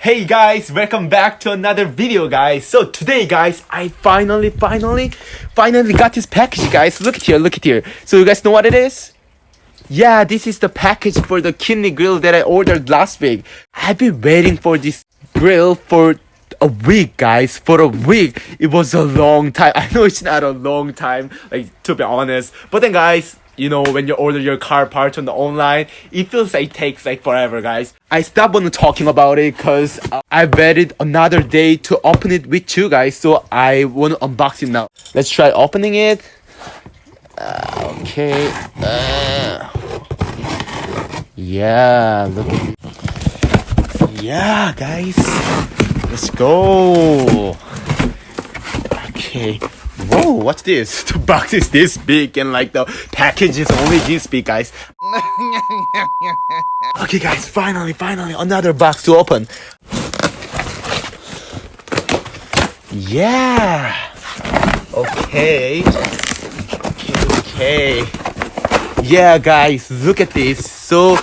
Hey guys, welcome back to another video guys. So today guys, I finally got this package guys. Look at here. So you guys know what it is? Yeah, this is the package for the kidney grill that I ordered last week. I've been waiting for this grill for a week guys, for a week. It was a long time. I know it's not a long time, like to be honest. But then guys, you know, when you order your car parts on the online, it feels like it takes like forever, guys. I stopped on talking about it because I waited another day to open it with you guys. So I want to unbox it now. Let's try opening it. Okay. Yeah, look at it. Yeah, guys. Let's go. Okay. Whoa, what's this? The box is this big and like the package is only this big, guys. Okay, guys, finally, another box to open. Yeah. Okay. Yeah, guys, look at this. So,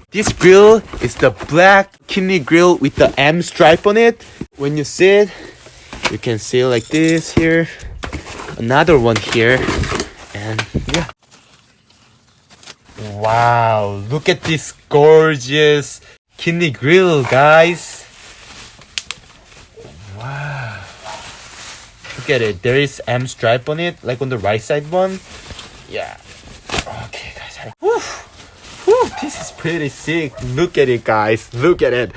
this grill is the black kidney grill with the M stripe on it. When you sit, you can see like this here. Another one here, and yeah. Wow, look at this gorgeous kidney grill, guys. Wow, look at it. There is M stripe on it, like on the right side one. Yeah. Okay, guys. Whew, this is pretty sick. Look at it, guys. Look at it.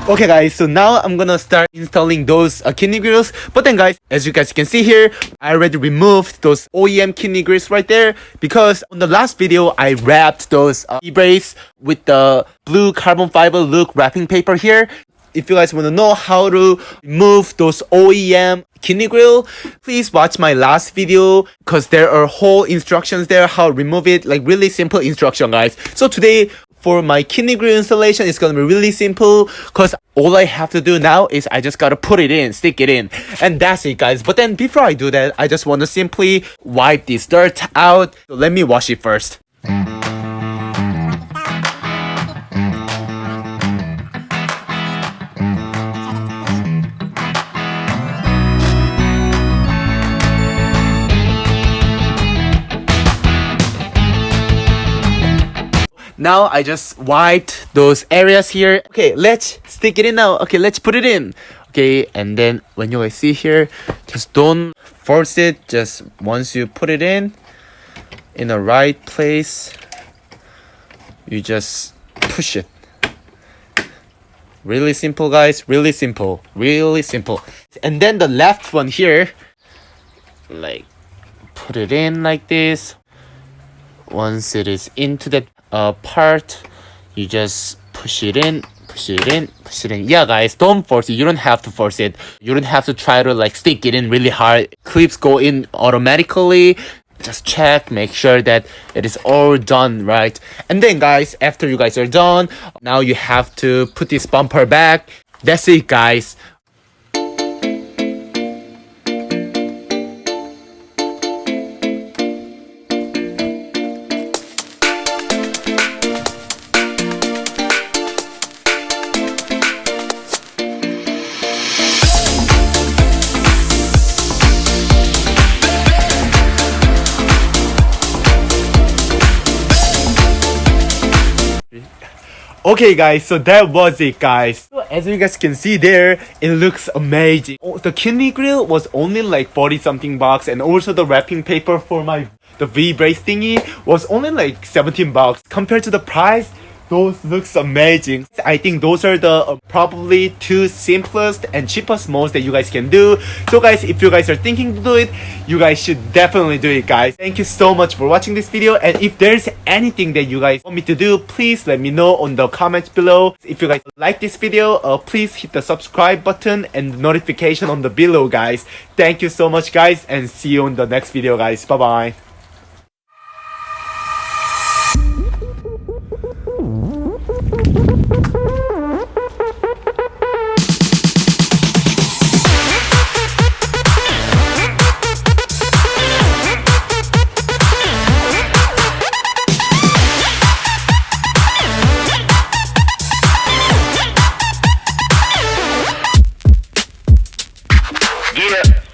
Okay guys, so now I'm gonna start installing those kidney grills. But then guys, as you guys can see here, I already removed those OEM kidney grills right there because on the last video, I wrapped those e-brace with the blue carbon fiber look wrapping paper here. If you guys want to know how to remove those OEM kidney grill, please watch my last video because there are whole instructions there how to remove it, like really simple instruction guys. So today, for my kidney grill installation, it's gonna be really simple because all I have to do now is I just gotta put it in, stick it in, and that's it guys. But then before I do that, I just want to simply wipe this dirt out. So let me wash it first. Now I just wiped those areas here. Okay, let's stick it in now. Okay, let's put it in. Okay, and then when you guys see here, just don't force it. Just once you put it in the right place, you just push it. Really simple guys, really simple. And then the left one here, like put it in like this. Once it is into that part, you just push it in. Yeah guys, don't force it. You don't have to force it. You don't have to try to like stick it in really hard. Clips go in automatically. Just check, make sure that it is all done right. And then guys, after you guys are done, now you have to put this bumper back. That's it guys. Okay guys, so that was it guys. So as you guys can see there, it looks amazing. The kidney grill was only like 40 something bucks, and also the wrapping paper for the V-brace thingy was only like 17 bucks. Compared to the price, those looks amazing. I think those are the probably two simplest and cheapest modes that you guys can do. So guys, if you guys are thinking to do it, you guys should definitely do it guys. Thank you so much for watching this video, and if there's anything that you guys want me to do, please let me know on the comments below. If you guys like this video, please hit the subscribe button and the notification on the below guys. Thank you so much guys, and see you in the next video guys. Bye bye. Yeah.